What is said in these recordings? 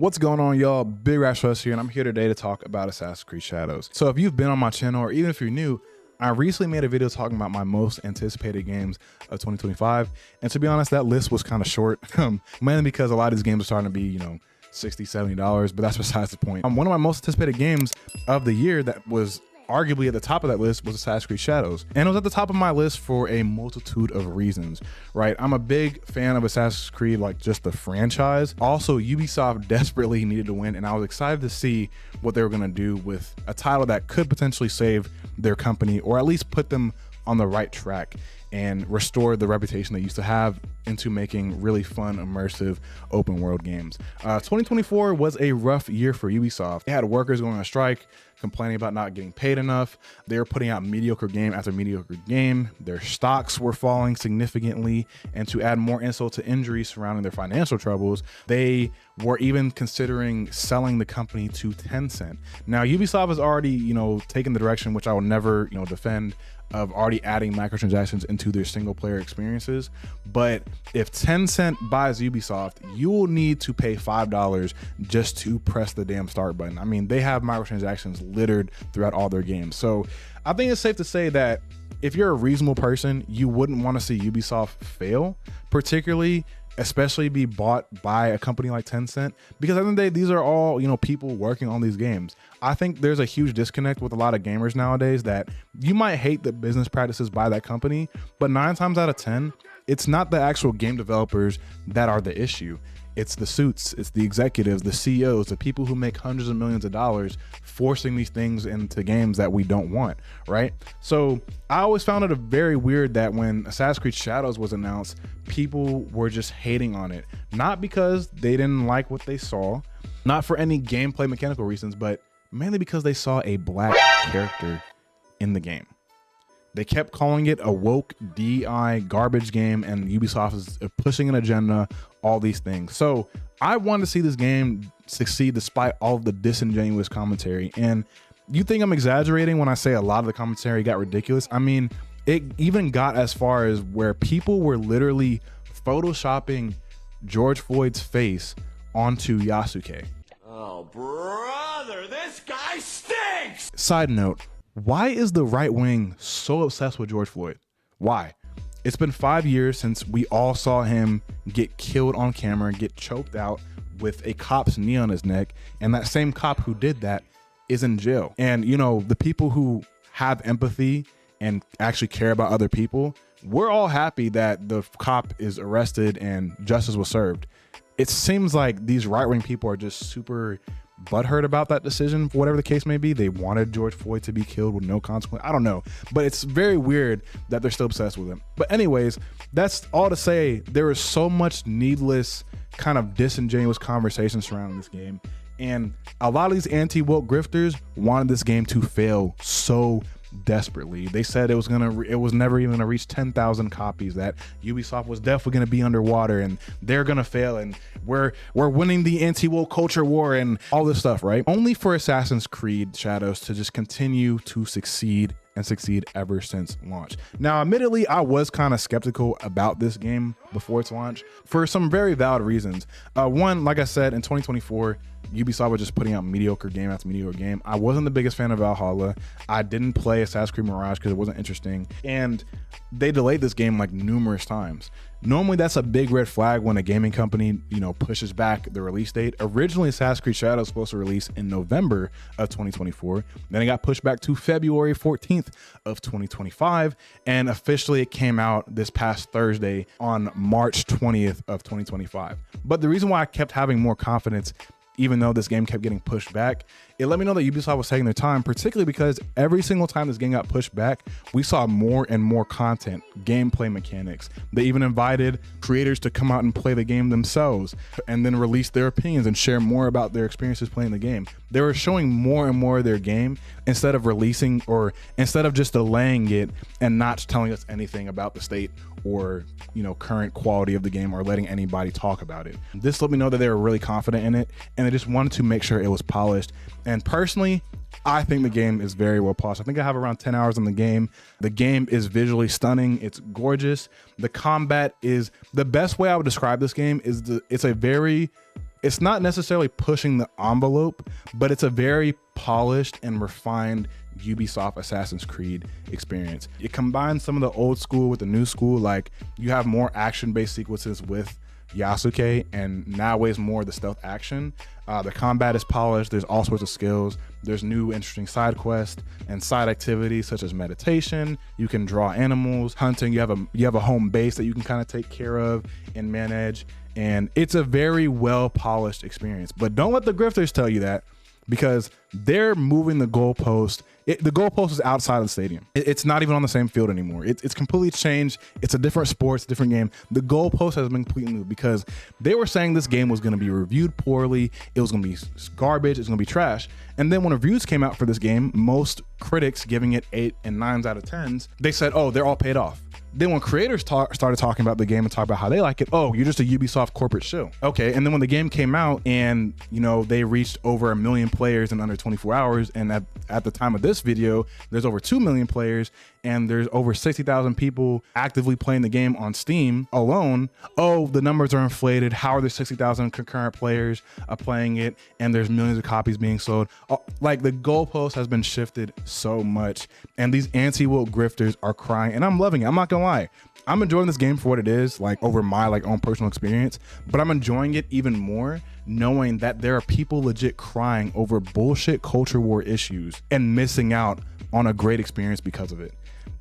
What's going on, y'all? Big Rash Rush here, and I'm here today to talk about Assassin's Creed Shadows. So if you've been on my channel, or even if you're new, I recently made a video talking about my most anticipated games of 2025. And to be honest, that list was kind of short, mainly because a lot of these games are starting to be, $60, $70, but that's besides the point. One of my most anticipated games of the year that was arguably at the top of that list was Assassin's Creed Shadows. And it was at the top of my list for a multitude of reasons, right? I'm a big fan of Assassin's Creed, like just the franchise. Also, Ubisoft desperately needed to win, and I was excited to see what they were gonna do with a title that could potentially save their company, or at least put them on the right track and restore the reputation they used to have into making really fun, immersive, open world games. 2024 was a rough year for Ubisoft. They had workers going on strike, complaining about not getting paid enough. They were putting out mediocre game after mediocre game. Their stocks were falling significantly, and to add more insult to injury surrounding their financial troubles, they were even considering selling the company to Tencent. Now, Ubisoft has already, taken the direction, which I will never, defend, of already adding microtransactions into their single player experiences. But if Tencent buys Ubisoft, you will need to pay $5 just to press the damn start button. I mean, they have microtransactions littered throughout all their games. So I think it's safe to say that if you're a reasonable person, you wouldn't want to see Ubisoft fail, especially be bought by a company like Tencent, because at the end of the day, these are all, people working on these games. I think there's a huge disconnect with a lot of gamers nowadays that you might hate the business practices by that company, but 9 times out of 10, it's not the actual game developers that are the issue. It's the suits, it's the executives, the CEOs, the people who make hundreds of millions of dollars forcing these things into games that we don't want, right? So I always found it very weird that when Assassin's Creed Shadows was announced, people were just hating on it. Not because they didn't like what they saw, not for any gameplay mechanical reasons, but mainly because they saw a black character in the game. They kept calling it a woke DI garbage game, and Ubisoft is pushing an agenda, all these things. So I wanted to see this game succeed despite all of the disingenuous commentary. And you think I'm exaggerating when I say a lot of the commentary got ridiculous? I mean, it even got as far as where people were literally photoshopping George Floyd's face onto Yasuke. Oh, brother, this guy stinks! Side note, why is the right wing so obsessed with George Floyd? Why? It's been 5 years since we all saw him get killed on camera, get choked out with a cop's knee on his neck, and that same cop who did that is in jail. And the people who have empathy and actually care about other people, we're all happy that the cop is arrested and justice was served. It seems like these right-wing people are just super butthurt about that decision, for whatever the case may be. They wanted George Floyd to be killed with no consequence. I don't know, but it's very weird that they're still obsessed with him. But anyways, that's all to say, there is so much needless kind of disingenuous conversation surrounding this game, and a lot of these anti-woke grifters wanted this game to fail so desperately. They said it was never even gonna reach 10,000 copies, that Ubisoft was definitely gonna be underwater and they're gonna fail, and we're winning the anti-woke culture war and all this stuff, right? Only for Assassin's Creed Shadows to just continue to succeed and succeed ever since launch. Now, admittedly, I was kind of skeptical about this game before its launch for some very valid reasons. One, like I said, in 2024, Ubisoft was just putting out mediocre game after mediocre game. I wasn't the biggest fan of Valhalla. I didn't play Assassin's Creed Mirage because it wasn't interesting, and they delayed this game like numerous times. Normally, that's a big red flag when a gaming company, pushes back the release date. Originally, Assassin's Creed Shadows was supposed to release in November of 2024. Then it got pushed back to February 14th of 2025. And officially, it came out this past Thursday on March 20th of 2025. But the reason why I kept having more confidence, even though this game kept getting pushed back, it let me know that Ubisoft was taking their time, particularly because every single time this game got pushed back, we saw more and more content, gameplay mechanics. They even invited creators to come out and play the game themselves and then release their opinions and share more about their experiences playing the game. They were showing more and more of their game instead of just delaying it and not telling us anything about the state or current quality of the game, or letting anybody talk about it. This let me know that they were really confident in it, and they just wanted to make sure it was polished. And personally, I think the game is very well polished. I think I have around 10 hours in the game. The game is visually stunning. It's gorgeous. The combat is, the best way I would describe this game is it's a very It's not necessarily pushing the envelope, but it's a very polished and refined Ubisoft Assassin's Creed experience. It combines some of the old school with the new school. Like, you have more action-based sequences with Yasuke, and nowadays more of the stealth action. The combat is polished. There's all sorts of skills. There's new interesting side quests and side activities such as meditation. You can draw animals, hunting. You have a home base that you can kind of take care of and manage. And it's a very well polished experience. But don't let the grifters tell you that, because they're moving the goalpost. The goalpost is outside of the stadium. It's not even on the same field anymore. It's completely changed. It's a different sport, it's a different game. The goalpost has been completely moved because they were saying this game was going to be reviewed poorly. It was going to be garbage. It's going to be trash. And then when reviews came out for this game, most critics giving it 8 and 9s out of 10s, they said, oh, they're all paid off. Then when creators started talking about the game and talk about how they like it, oh, you're just a Ubisoft corporate show. Okay, and then when the game came out and, you know, they reached over 1 million players in under 24 hours, and at the time of this video, there's over 2 million players, and there's over 60,000 people actively playing the game on Steam alone. Oh, the numbers are inflated. How are there 60,000 concurrent players playing it, and there's millions of copies being sold? Like, the goalpost has been shifted so much, and these anti-woke grifters are crying, and I'm loving it. I'm not gonna lie. I'm enjoying this game for what it is, like, over my own personal experience, but I'm enjoying it even more knowing that there are people legit crying over bullshit culture war issues and missing out on a great experience because of it.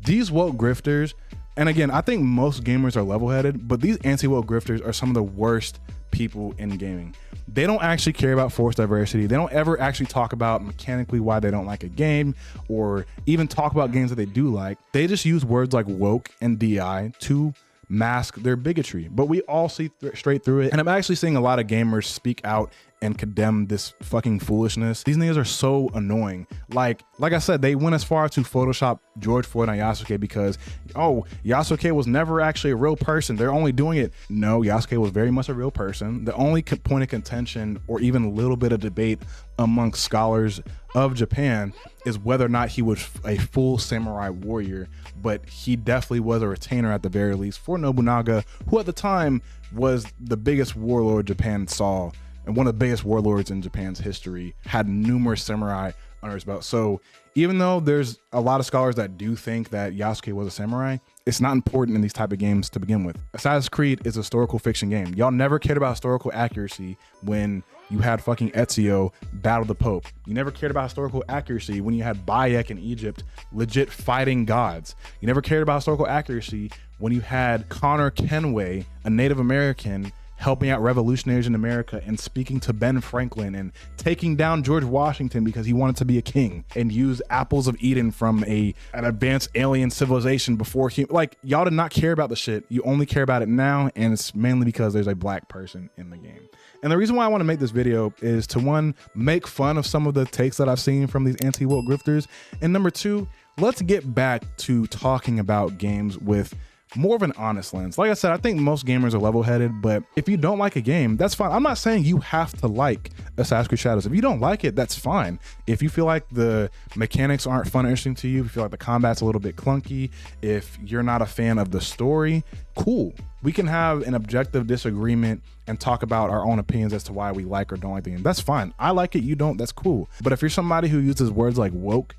These woke grifters, and again, I think most gamers are level-headed, but these anti-woke grifters are some of the worst people in gaming. They don't actually care about forced diversity. They don't ever actually talk about mechanically why they don't like a game, or even talk about games that they do like. They just use words like woke and DI to mask their bigotry, but we all see straight through it. And I'm actually seeing a lot of gamers speak out and condemn this fucking foolishness. These niggas are so annoying. Like I said, they went as far to Photoshop George Floyd on Yasuke because, oh, Yasuke was never actually a real person. They're only doing it. No, Yasuke was very much a real person. The only point of contention or even a little bit of debate amongst scholars of Japan is whether or not he was a full samurai warrior, but he definitely was a retainer at the very least for Nobunaga, who at the time was the biggest warlord Japan saw, and one of the biggest warlords in Japan's history, had numerous samurai under his belt. So even though there's a lot of scholars that do think that Yasuke was a samurai, it's not important in these type of games to begin with. Assassin's Creed is a historical fiction game. Y'all never cared about historical accuracy when you had fucking Ezio battle the Pope. You never cared about historical accuracy when you had Bayek in Egypt legit fighting gods. You never cared about historical accuracy when you had Connor Kenway, a Native American, helping out revolutionaries in America and speaking to Ben Franklin and taking down George Washington because he wanted to be a king and use apples of Eden from an advanced alien civilization before he, like, y'all did not care about the shit. You only care about it now, and it's mainly because there's a black person in the game. And the reason why I want to make this video is to, one, make fun of some of the takes that I've seen from these anti-woke grifters, and number two, let's get back to talking about games with more of an honest lens. Like I said, I think most gamers are level-headed, but if you don't like a game, that's fine. I'm not saying you have to like Assassin's Creed Shadows. If you don't like it, that's fine. If you feel like the mechanics aren't fun or interesting to you, if you feel like the combat's a little bit clunky, if you're not a fan of the story, cool. We can have an objective disagreement and talk about our own opinions as to why we like or don't like the game. That's fine. I like it, you don't, that's cool. But if you're somebody who uses words like woke,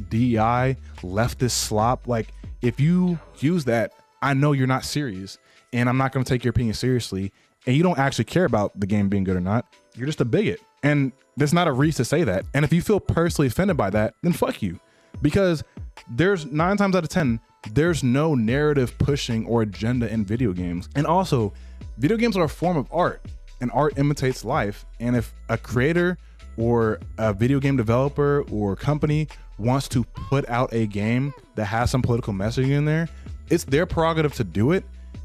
DI, leftist slop, like, if you use that, I know you're not serious, and I'm not going to take your opinion seriously, and you don't actually care about the game being good or not. You're just a bigot, and there's not a reason to say that. And if you feel personally offended by that, then fuck you, because there's 9 times out of 10, there's no narrative pushing or agenda in video games. And also, video games are a form of art, and art imitates life. And if a creator or a video game developer or company wants to put out a game that has some political messaging in there, it's their prerogative to do it,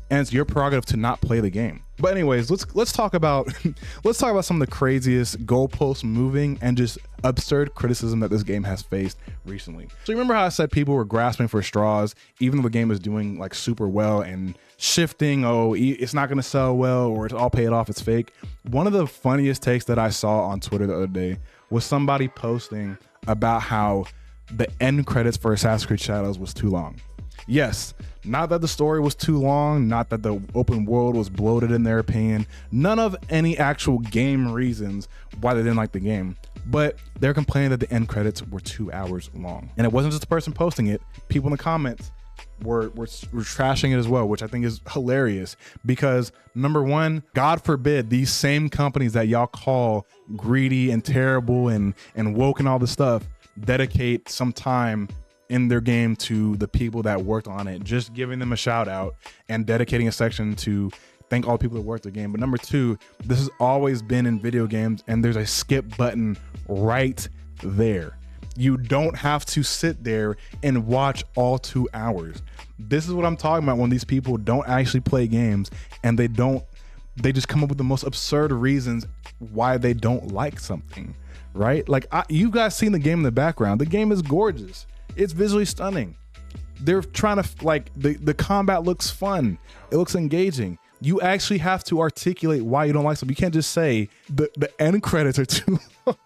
and it's your prerogative to not play the game. But anyways, let's talk about some of the craziest goalpost moving and just absurd criticism that this game has faced recently. So you remember how I said people were grasping for straws, even though the game is doing like super well and shifting, oh, it's not gonna sell well, or it's all paid off, it's fake. One of the funniest takes that I saw on Twitter the other day was somebody posting about how the end credits for Assassin's Creed Shadows was too long. Yes, not that the story was too long, not that the open world was bloated in their opinion, none of any actual game reasons why they didn't like the game, but they're complaining that the end credits were 2 hours long. And it wasn't just the person posting it, people in the comments were trashing it as well, which I think is hilarious because number one, God forbid these same companies that y'all call greedy and terrible and woke and all this stuff dedicate some time in their game to the people that worked on it, just giving them a shout out and dedicating a section to thank all the people that worked the game. But number two, this has always been in video games and there's a skip button right there. You don't have to sit there and watch all 2 hours. This is what I'm talking about when these people don't actually play games and they just come up with the most absurd reasons why they don't like something, right? Like you guys seen the game in the background. The game is gorgeous. It's visually stunning. They're trying to like the combat looks fun. It looks engaging. You actually have to articulate why you don't like something. You can't just say the end credits are too long.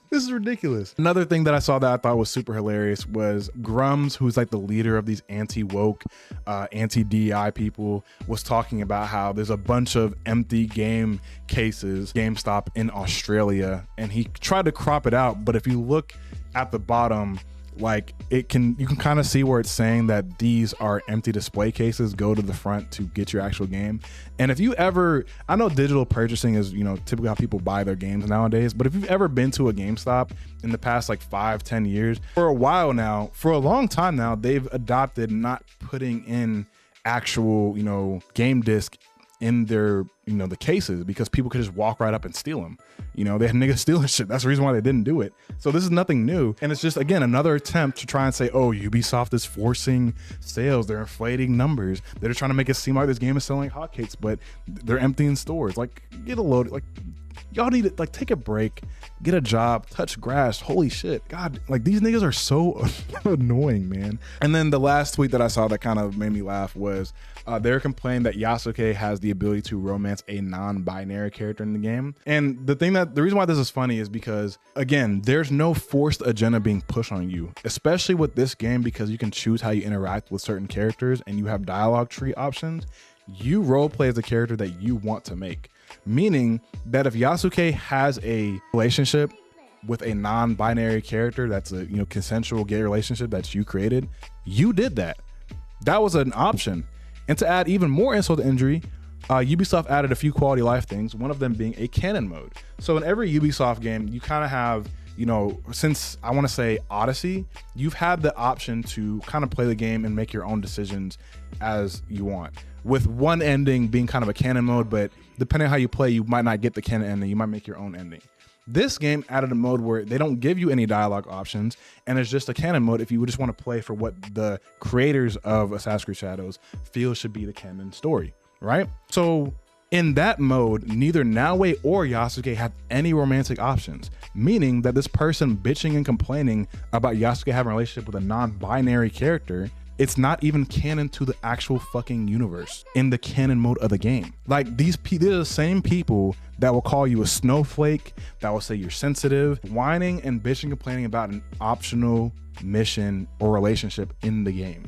This is ridiculous. Another thing that I saw that I thought was super hilarious was Grums, who's like the leader of these anti-woke, anti-DEI people, was talking about how there's a bunch of empty game cases, GameStop in Australia, and he tried to crop it out. But if you look at the bottom, like you can kind of see where it's saying that these are empty display cases, go to the front to get your actual game. And if you ever, I know digital purchasing is, you know, typically how people buy their games nowadays, but if you've ever been to a GameStop in the past like 5-10 years, for a while now, for a long time now, they've adopted not putting in actual, you know, game disc in their, you know, the cases, because people could just walk right up and steal them. You know, they had niggas stealing shit. That's the reason why they didn't do it. So this is nothing new. And it's just, again, another attempt to try and say, oh, Ubisoft is forcing sales. They're inflating numbers. They're trying to make it seem like this game is selling like hotcakes, but they're emptying stores. Like, get a load. Like, y'all need to, like, take a break, get a job, touch grass. Holy shit. God, like, these niggas are so annoying, man. And then the last tweet that I saw that kind of made me laugh was they're complaining that Yasuke has the ability to romance a non-binary character in the game. And the reason why this is funny is because, again, there's no forced agenda being pushed on you, especially with this game, because you can choose how you interact with certain characters and you have dialogue tree options. You roleplay as a character that you want to make. Meaning that if Yasuke has a relationship with a non-binary character that's a, you know, consensual gay relationship that you created, you did that. That was an option. And to add even more insult to injury, Ubisoft added a few quality life things, one of them being a canon mode. So in every Ubisoft game, you kind of have, you know, since I want to say Odyssey, you've had the option to kind of play the game and make your own decisions as you want, with one ending being kind of a canon mode, but depending on how you play, you might not get the canon ending. You might make your own ending. This game added a mode where they don't give you any dialogue options, and it's just a canon mode if you just want to play for what the creators of Assassin's Creed Shadows feel should be the canon story, right? So in that mode, neither Naoe or Yasuke have any romantic options, meaning that this person bitching and complaining about Yasuke having a relationship with a non-binary character, it's not even canon to the actual fucking universe in the canon mode of the game. Like, they're the same people that will call you a snowflake, that will say you're sensitive, whining and bitching, complaining about an optional mission or relationship in the game.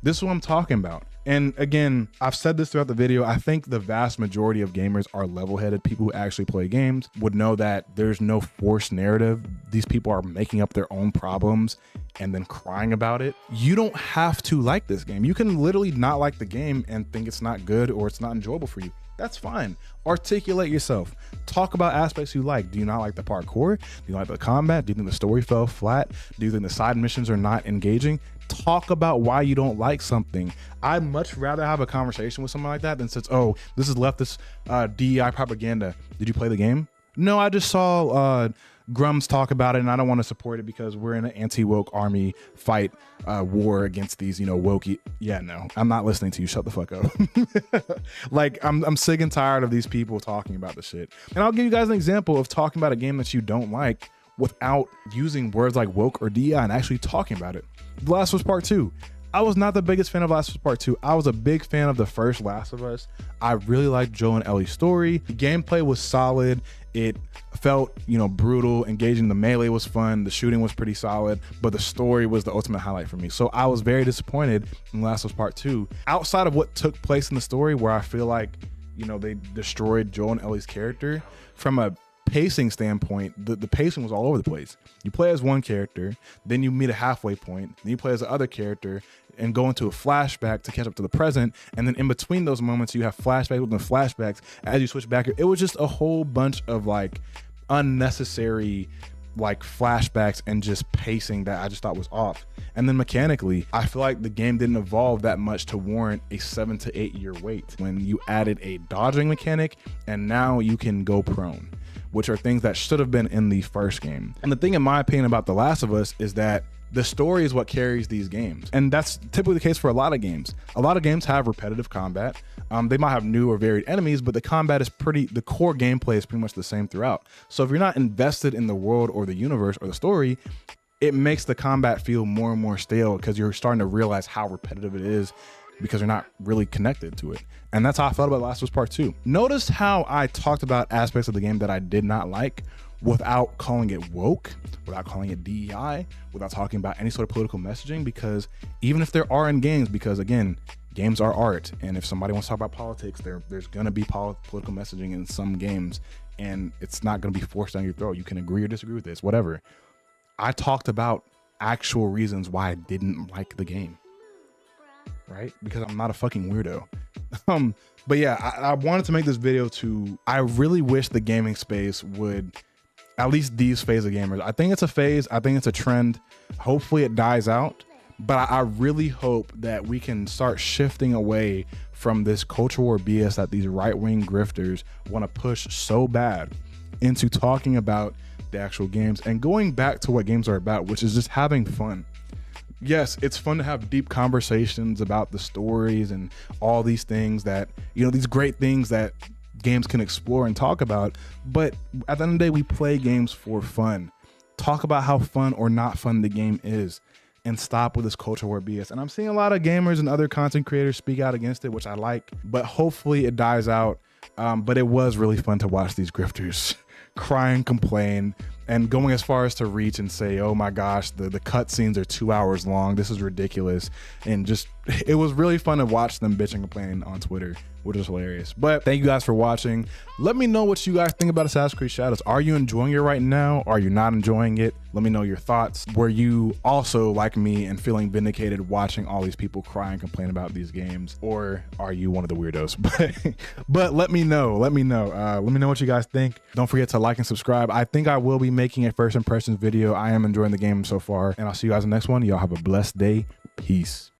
This is what I'm talking about. And again, I've said this throughout the video. I think the vast majority of gamers are level-headed. People who actually play games would know that there's no forced narrative. These people are making up their own problems and then crying about it. You don't have to like this game. You can literally not like the game and think it's not good or it's not enjoyable for you. That's fine. Articulate yourself. Talk about aspects you like. Do you not like the parkour? Do you like the combat? Do you think the story fell flat? Do you think the side missions are not engaging? Talk about why you don't like something. I'd much rather have a conversation with someone like that than says, oh, this is leftist DEI propaganda. Did you play the game? No, I just saw Grums talk about it and I don't want to support it because we're in an anti-woke army fight war against these, you know, wokey. Yeah, no, I'm not listening to you. Shut the fuck up. Like, I'm sick and tired of these people talking about the shit. And I'll give you guys an example of talking about a game that you don't like without using words like woke or DEI and actually talking about it. The Last of Us Part 2. I was not the biggest fan of Last of Us Part 2. I was a big fan of the first Last of Us. I really liked Joel and Ellie's story. The gameplay was solid. It felt, brutal. Engaging the melee was fun. The shooting was pretty solid, but the story was the ultimate highlight for me. So I was very disappointed in Last of Us Part 2. Outside of what took place in the story, where I feel like, they destroyed Joel and Ellie's character, from a pacing standpoint, the pacing was all over the place. You play as one character, then you meet a halfway point, then you play as the other character and go into a flashback to catch up to the present, and then in between those moments you have flashbacks within flashbacks as you switch back. It was just a whole bunch of unnecessary flashbacks and just pacing that I just thought was off. And then mechanically, I feel like the game didn't evolve that much to warrant a 7 to 8 year wait when you added a dodging mechanic and now you can go prone, which are things that should have been in the first game. And the thing, in my opinion, about The Last of Us is that the story is what carries these games. And that's typically the case for a lot of games. A lot of games have repetitive combat. They might have new or varied enemies, but the combat is the core gameplay is pretty much the same throughout. So if you're not invested in the world or the universe or the story, it makes the combat feel more and more stale because you're starting to realize how repetitive it is because you're not really connected to it. And that's how I felt about Last of Us Part 2. Notice how I talked about aspects of the game that I did not like without calling it woke, without calling it DEI, without talking about any sort of political messaging, because even if there are in games, because again, games are art, and if somebody wants to talk about politics, there's gonna be political messaging in some games, and it's not gonna be forced down your throat. You can agree or disagree with this, whatever. I talked about actual reasons why I didn't like the game, right? Because I'm not a fucking weirdo. But yeah, I wanted to make this video I really wish the gaming space would, at least these phase of gamers, I think it's a phase, I think it's a trend. Hopefully it dies out, but I really hope that we can start shifting away from this culture war BS that these right-wing grifters want to push so bad into talking about the actual games and going back to what games are about, which is just having fun. Yes, it's fun to have deep conversations about the stories and all these things that, these great things that games can explore and talk about. But at the end of the day, we play games for fun. Talk about how fun or not fun the game is and stop with this culture war BS. And I'm seeing a lot of gamers and other content creators speak out against it, which I like, but hopefully it dies out. But it was really fun to watch these grifters cry and complain, and going as far as to reach and say, oh my gosh, the cutscenes are 2 hours long, this is ridiculous. And just, it was really fun to watch them bitch and complain on Twitter, which is hilarious. But thank you guys for watching. Let me know what you guys think about Assassin's Creed Shadows. Are you enjoying it right now? Are you not enjoying it? Let me know your thoughts. Were you also like me and feeling vindicated watching all these people cry and complain about these games? Or are you one of the weirdos? But let me know. Let me know what you guys think. Don't forget to like and subscribe. I think I will be making a first impressions video. I am enjoying the game so far, and I'll see you guys in the next one. Y'all have a blessed day. Peace.